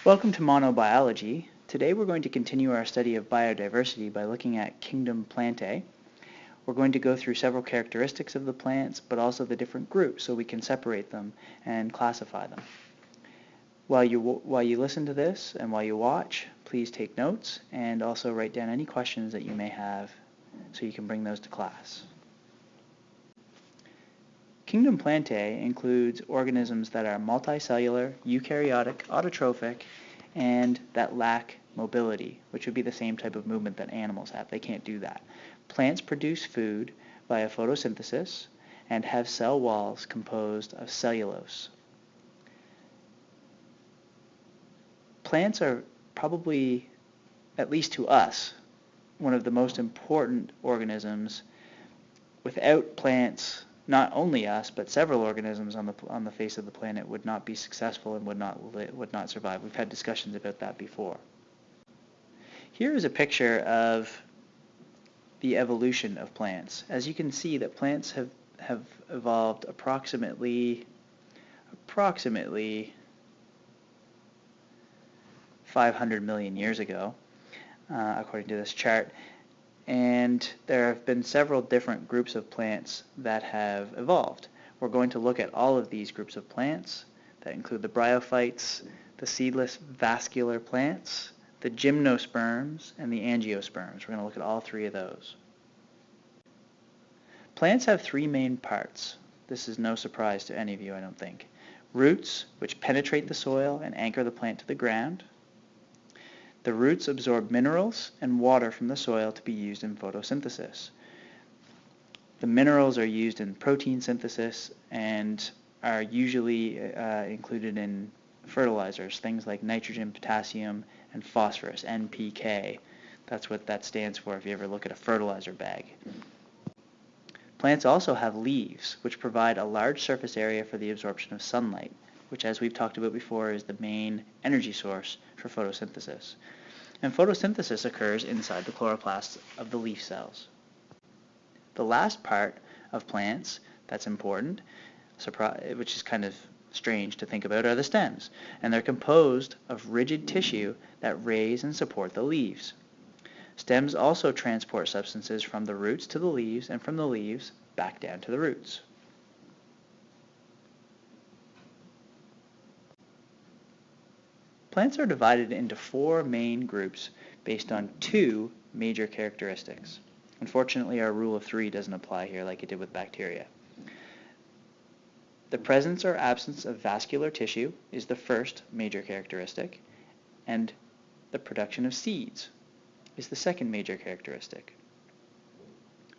Welcome to Monobiology. Today we're going to continue our study of biodiversity by looking at Kingdom Plantae. We're going to go through several characteristics of the plants, but also the different groups so we can separate them and classify them. While you listen to this and while you watch, please take notes and also write down any questions that you may have so you can bring those to class. Kingdom Plantae includes organisms that are multicellular, eukaryotic, autotrophic, and that lack mobility, which would be the same type of movement that animals have. They can't do that. Plants produce food via photosynthesis and have cell walls composed of cellulose. Plants are probably, at least to us, one of the most important organisms. Without plants, not only us, but several organisms on the face of the planet would not be successful and would not survive. We've had discussions about that before. Here is a picture of the evolution of plants. As you can see, that plants have evolved approximately 500 million years ago, according to this chart. And there have been several different groups of plants that have evolved. We're going to look at all of these groups of plants that include the bryophytes, the seedless vascular plants, the gymnosperms, and the angiosperms. We're going to look at all three of those. Plants have three main parts. This is no surprise to any of you, I don't think. Roots, which penetrate the soil and anchor the plant to the ground. The roots absorb minerals and water from the soil to be used in photosynthesis. The minerals are used in protein synthesis and are usually included in fertilizers, things like nitrogen, potassium, and phosphorus, NPK. That's what that stands for if you ever look at a fertilizer bag. Plants also have leaves, which provide a large surface area for the absorption of sunlight, which, as we've talked about before, is the main energy source for photosynthesis. And photosynthesis occurs inside the chloroplasts of the leaf cells. The last part of plants that's important, which is kind of strange to think about, are the stems. And they're composed of rigid tissue that raise and support the leaves. Stems also transport substances from the roots to the leaves and from the leaves back down to the roots. Plants are divided into four main groups based on two major characteristics. Unfortunately, our rule of three doesn't apply here like it did with bacteria. The presence or absence of vascular tissue is the first major characteristic, and the production of seeds is the second major characteristic.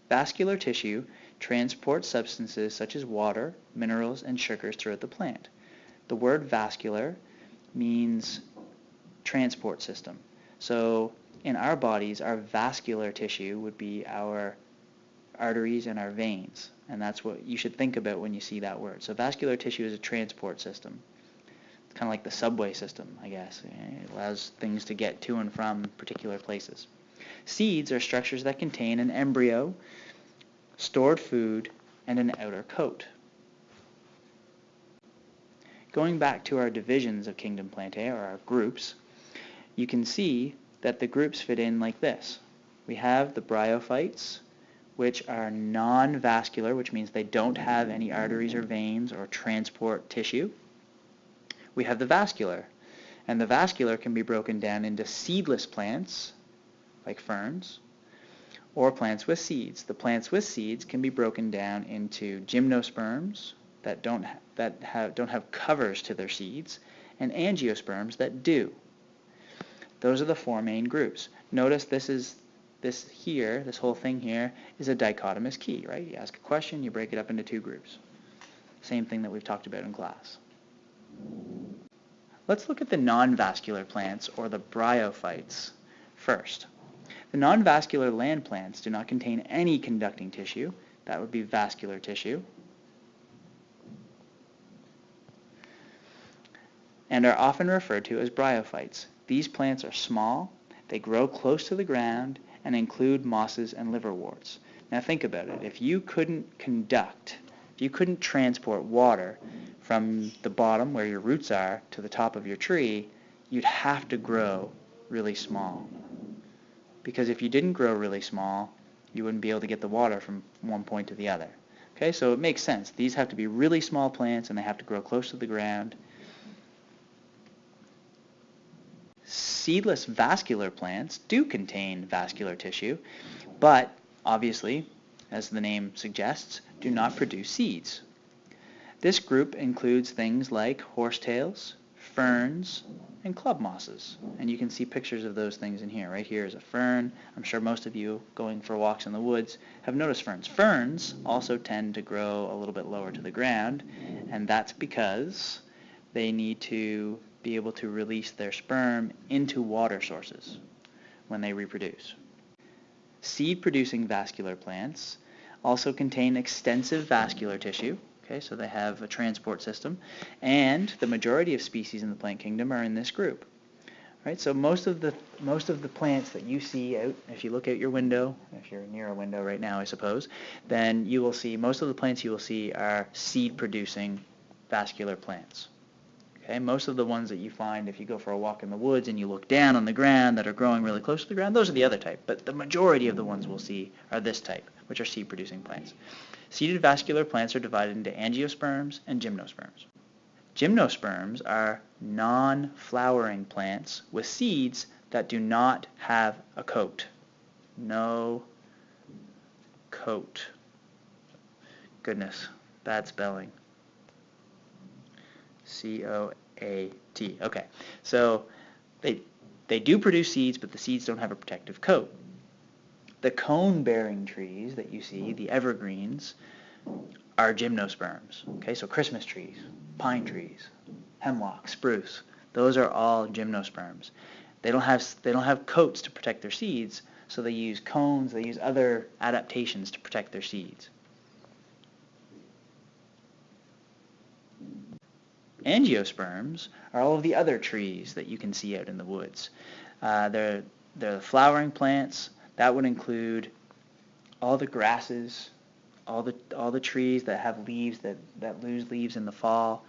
Vascular tissue transports substances such as water, minerals, and sugars throughout the plant. The word vascular means transport system. So in our bodies, our vascular tissue would be our arteries and our veins, and that's what you should think about when you see that word. So vascular tissue is a transport system. It's kind of like the subway system, I guess. It allows things to get to and from particular places. Seeds are structures that contain an embryo, stored food, and an outer coat. Going back to our divisions of Kingdom Plantae, or our groups, you can see that the groups fit in like this. We have the bryophytes, which are non-vascular, which means they don't have any arteries or veins or transport tissue. We have the vascular, and the vascular can be broken down into seedless plants, like ferns, or plants with seeds. The plants with seeds can be broken down into gymnosperms, that don't have covers to their seeds, and angiosperms that do. Those are the four main groups. Notice this whole thing here is a dichotomous key, right? You ask a question, you break it up into two groups. Same thing that we've talked about in class. Let's look at the non-vascular plants, or the bryophytes, first. The non-vascular land plants do not contain any conducting tissue. That would be vascular tissue. And are often referred to as bryophytes. These plants are small, they grow close to the ground, and include mosses and liverworts. Now think about it. If you couldn't transport water from the bottom where your roots are to the top of your tree, you'd have to grow really small. Because if you didn't grow really small, you wouldn't be able to get the water from one point to the other. Okay, so it makes sense. These have to be really small plants and they have to grow close to the ground. Seedless vascular plants do contain vascular tissue, but obviously, as the name suggests, do not produce seeds. This group includes things like horsetails, ferns, and club mosses. And you can see pictures of those things in here. Right here is a fern. I'm sure most of you going for walks in the woods have noticed ferns. Ferns also tend to grow a little bit lower to the ground, and that's because they need to be able to release their sperm into water sources when they reproduce. Seed-producing vascular plants also contain extensive vascular tissue. Okay, so they have a transport system, and the majority of species in the plant kingdom are in this group. Right, so most of the plants that you see out, if you look out your window, if you're near a window right now, I suppose, then you will see most of the plants you will see are seed-producing vascular plants. Okay, most of the ones that you find if you go for a walk in the woods and you look down on the ground that are growing really close to the ground, those are the other type. But the majority of the ones we'll see are this type, which are seed-producing plants. Seeded vascular plants are divided into angiosperms and gymnosperms. Gymnosperms are non-flowering plants with seeds that do not have a coat. No coat. Goodness, bad spelling. C-O-A-T. Okay, so they do produce seeds, but the seeds don't have a protective coat. The cone-bearing trees that you see, the evergreens, are gymnosperms. Okay, so Christmas trees, pine trees, hemlock, spruce, those are all gymnosperms. They don't have coats to protect their seeds, so they use cones, they use other adaptations to protect their seeds. Angiosperms are all of the other trees that you can see out in the woods. They're the flowering plants. That would include all the grasses, all the trees that have leaves that lose leaves in the fall.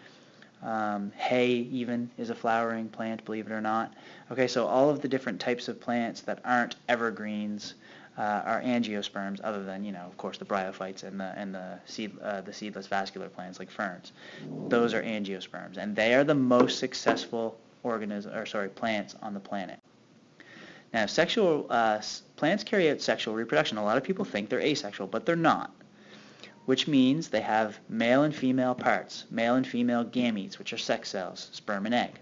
Hay even is a flowering plant, believe it or not. Okay, so all of the different types of plants that aren't evergreens are angiosperms, other than, of course, the bryophytes and the seedless vascular plants like ferns. Those are angiosperms, and they are the most successful plants on the planet. Now, plants carry out sexual reproduction. A lot of people think they're asexual, but they're not, which means they have male and female parts, male and female gametes, which are sex cells, sperm and egg.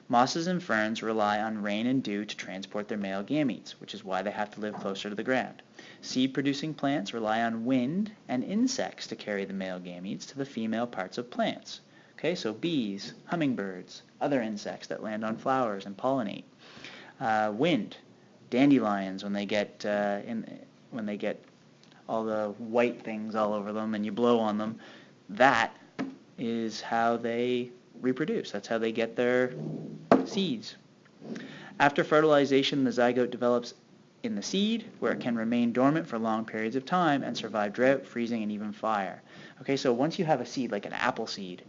Mosses and ferns rely on rain and dew to transport their male gametes, which is why they have to live closer to the ground. Seed-producing plants rely on wind and insects to carry the male gametes to the female parts of plants. Okay, so bees, hummingbirds, other insects that land on flowers and pollinate. Wind, dandelions, when they get all the white things all over them and you blow on them, that is how they reproduce. That's how they get their seeds. After fertilization, the zygote develops in the seed, where it can remain dormant for long periods of time and survive drought, freezing, and even fire. Okay, so once you have a seed, like an apple seed,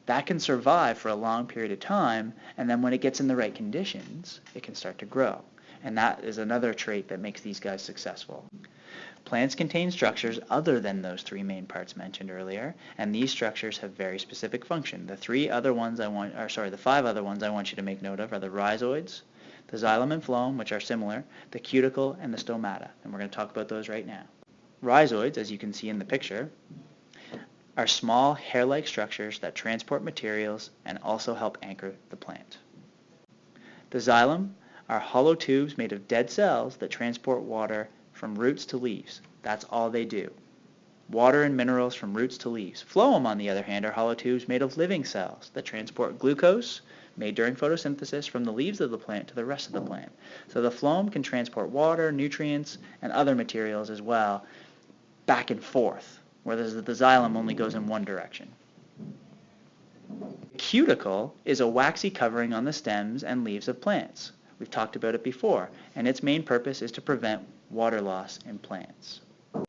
that can survive for a long period of time, and then when it gets in the right conditions, it can start to grow. And that is another trait that makes these guys successful. Plants contain structures other than those three main parts mentioned earlier, and these structures have very specific function. The five other ones I want you to make note of are the rhizoids, the xylem and phloem, which are similar, the cuticle, and the stomata, and we're going to talk about those right now. Rhizoids, as you can see in the picture, are small hair-like structures that transport materials and also help anchor the plant. The xylem are hollow tubes made of dead cells that transport water from roots to leaves. That's all they do. Water and minerals from roots to leaves. Phloem, on the other hand, are hollow tubes made of living cells that transport glucose, made during photosynthesis, from the leaves of the plant to the rest of the plant. So the phloem can transport water, nutrients, and other materials as well back and forth, whereas the xylem only goes in one direction. The cuticle is a waxy covering on the stems and leaves of plants. We've talked about it before, and its main purpose is to prevent water loss in plants.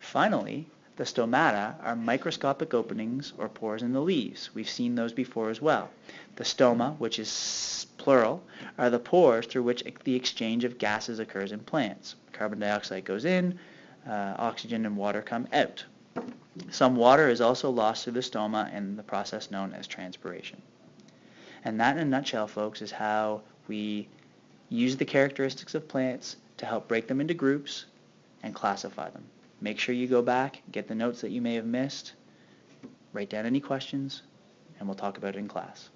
Finally, the stomata are microscopic openings or pores in the leaves. We've seen those before as well. The stoma, which is plural, are the pores through which the exchange of gases occurs in plants. Carbon dioxide goes in, oxygen and water come out. Some water is also lost through the stoma in the process known as transpiration. And that, in a nutshell, folks, is how we use the characteristics of plants to help break them into groups and classify them. Make sure you go back, get the notes that you may have missed, write down any questions, and we'll talk about it in class.